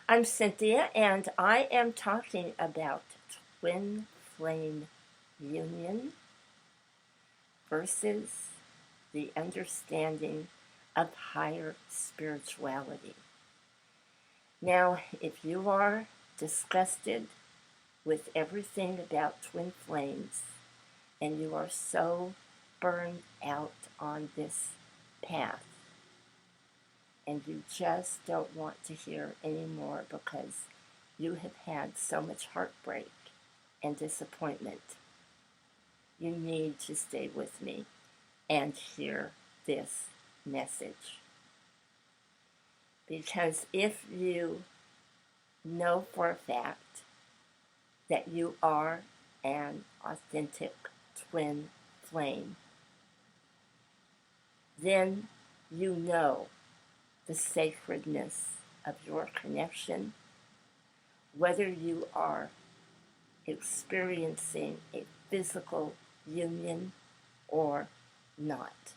I'm Cynthia, and I am talking about twin flame union versus the understanding of higher spirituality. Now, if you are disgusted with everything about twin flames and you are so burned out on this path, and you just don't want to hear anymore because you have had so much heartbreak and disappointment, you need to stay with me and hear this message. Because if you know for a fact that you are an authentic twin flame, then you know the sacredness of your connection, whether you are experiencing a physical union or not.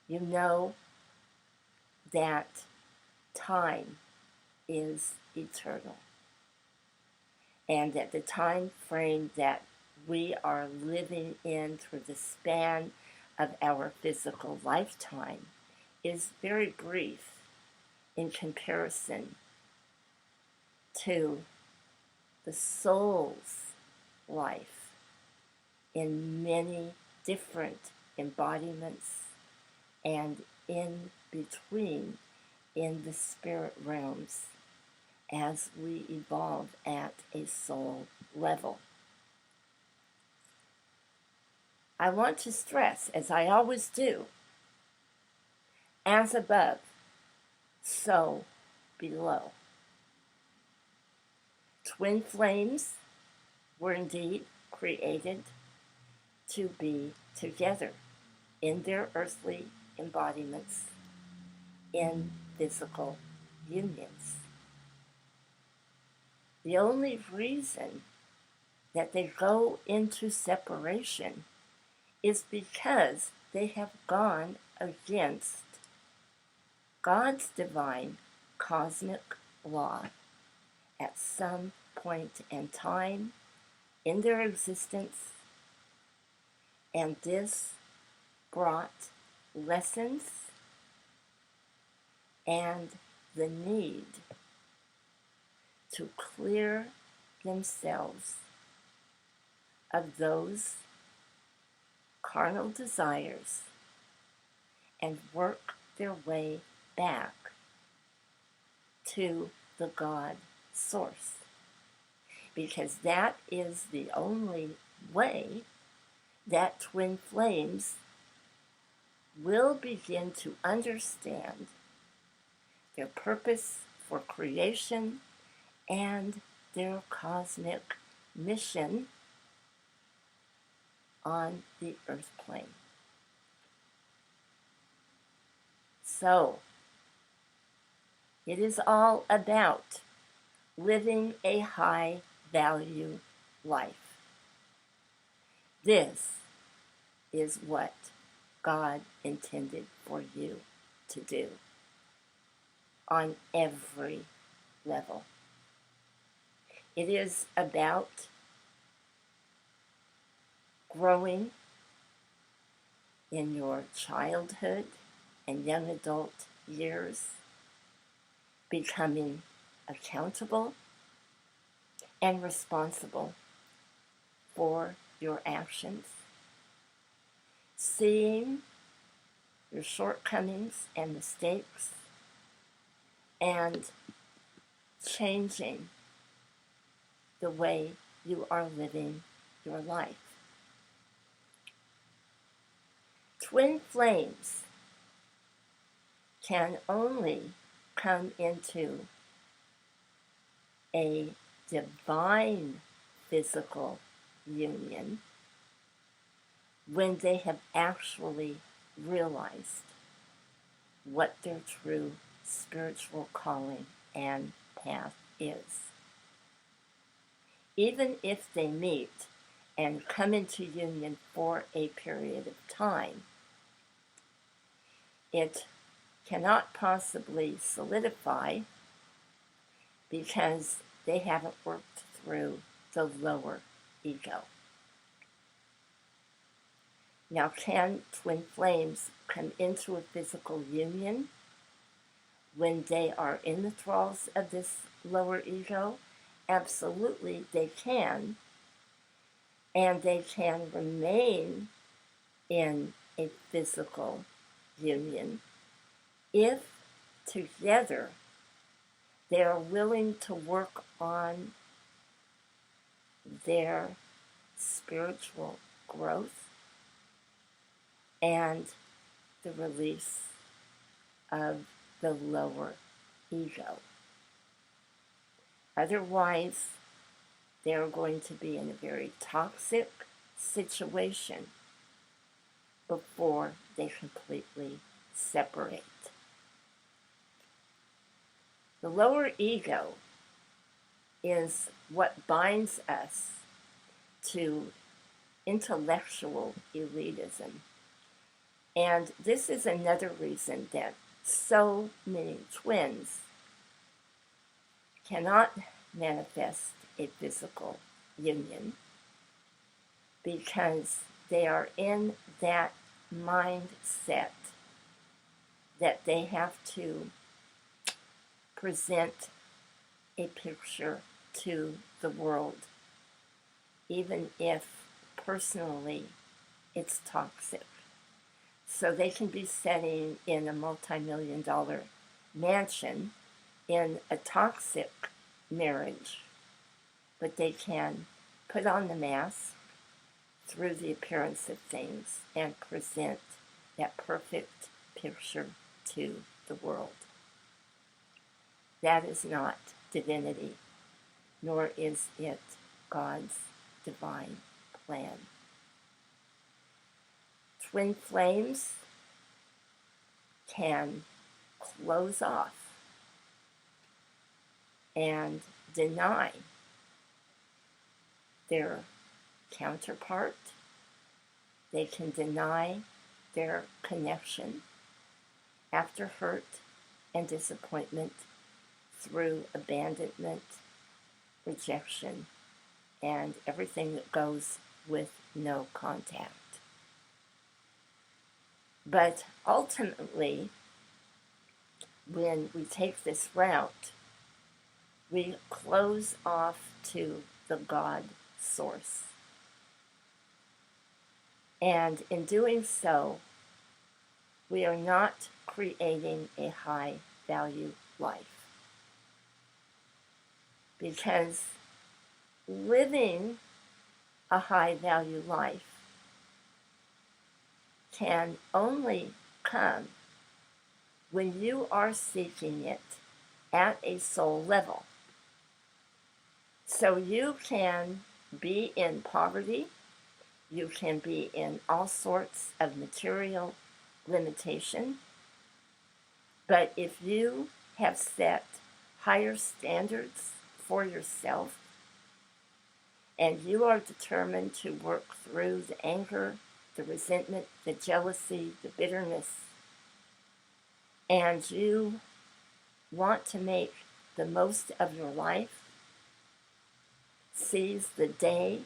You know that time is eternal, and that the time frame that we are living in through the span of our physical lifetime is very brief in comparison to the soul's life in many different embodiments and in between in the spirit realms as we evolve at a soul level. I want to stress, as I always do, as above, so below. Twin flames were indeed created to be together in their earthly embodiments in physical unions. The only reason that they go into separation is because they have gone against God's divine cosmic law at some point in time in their existence, and this brought lessons and the need to clear themselves of those carnal desires and work their way back to the God source. Because that is the only way that twin flames will begin to understand their purpose for creation and their cosmic mission on the earth plane. So, it is all about living a high value life. This is what God intended for you to do on every level. It is about growing in your childhood and young adult years, becoming accountable and responsible for your actions, seeing your shortcomings and mistakes, and changing the way you are living your life. Twin flames can only come into a divine physical union when they have actually realized what their true spiritual calling and path is. Even if they meet and come into union for a period of time, it cannot possibly solidify because they haven't worked through the lower ego. Now, can twin flames come into a physical union when they are in the thralls of this lower ego? Absolutely, they can. And they can remain in a physical union if together they are willing to work on their spiritual growth and the release of the lower ego. Otherwise, they're going to be in a very toxic situation before they completely separate. The lower ego is what binds us to intellectual elitism. And this is another reason that so many twins cannot manifest a physical union, because they are in that mindset that they have to present a picture to the world, even if personally it's toxic. So they can be sitting in a multi-million-dollar mansion in a toxic marriage, but they can put on the mask through the appearance of things and present that perfect picture to the world. That is not divinity, nor is it God's divine plan. Twin flames can close off and deny their counterpart. They can deny their connection after hurt and disappointment through abandonment, rejection, and everything that goes with no contact. But ultimately, when we take this route, we close off to the God source. And in doing so, we are not creating a high value life. Because living a high value life can only come when you are seeking it at a soul level. So you can be in poverty, you can be in all sorts of material limitation, but if you have set higher standards for yourself and you are determined to work through the anger, the resentment, the jealousy, the bitterness, and you want to make the most of your life, seize the day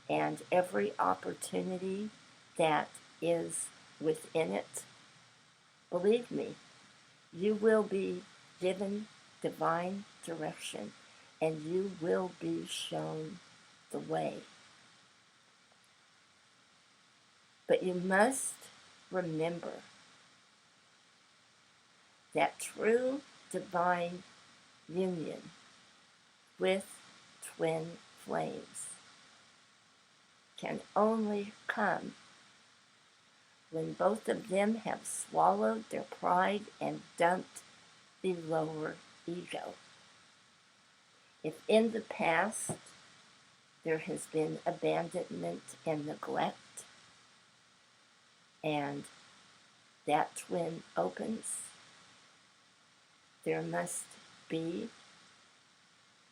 and every opportunity that is within it, believe me, you will be given divine direction and you will be shown the way. But you must remember that true divine union with twin flames can only come when both of them have swallowed their pride and dumped the lower ego. If in the past there has been abandonment and neglect, and that twin opens, there must be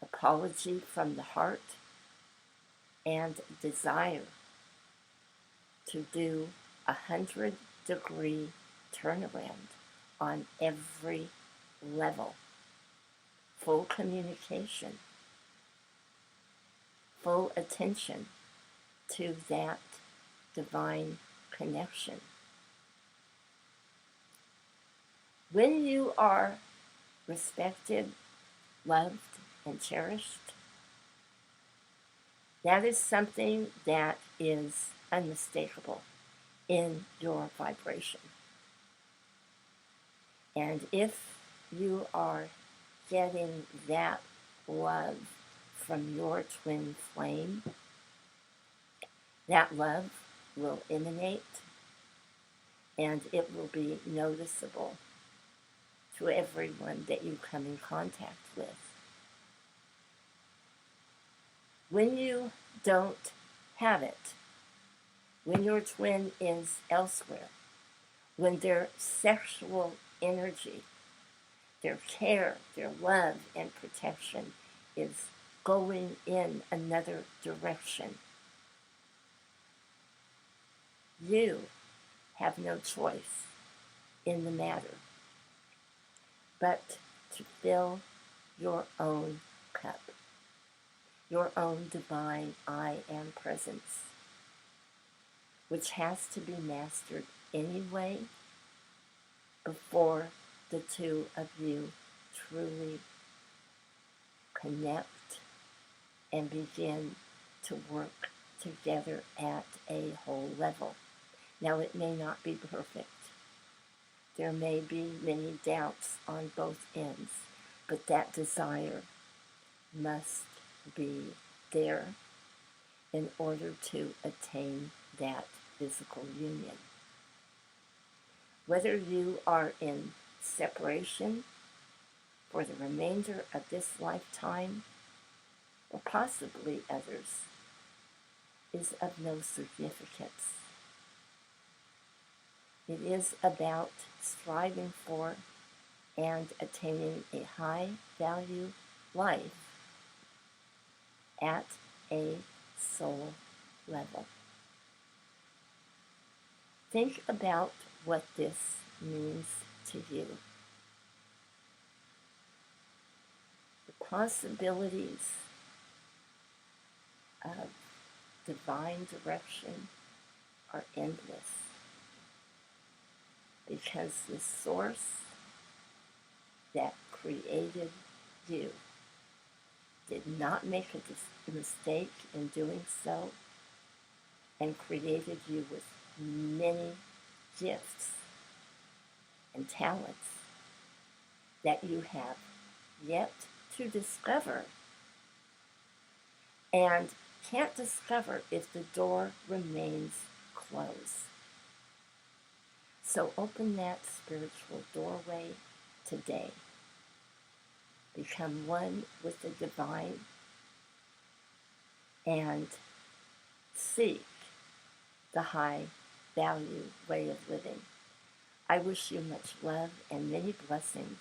apology from the heart and desire to do 100-degree turnaround on every level full communication, full attention to that divine connection. When you are respected, loved, and cherished, that is something that is unmistakable in your vibration. And if you are getting that love from your twin flame, that love will emanate and it will be noticeable to everyone that you come in contact with. When you don't have it, when your twin is elsewhere, when their sexual energy, their care, their love, and protection is going in another direction, you have no choice in the matter but to fill your own cup, your own divine I am presence, which has to be mastered anyway before the two of you truly connect and begin to work together at a whole level. Now, it may not be perfect. There may be many doubts on both ends, but that desire must be there in order to attain that physical union. Whether you are in separation for the remainder of this lifetime, or possibly others, is of no significance. It is about striving for and attaining a high value life at a soul level. Think about what this means to you. The possibilities of divine direction are endless because the source that created you did not make a mistake in doing so and created you with many gifts and talents that you have yet to discover and can't discover if the door remains closed. So open that spiritual doorway today. Become one with the divine and seek the high value way of living. I wish you much love and many blessings.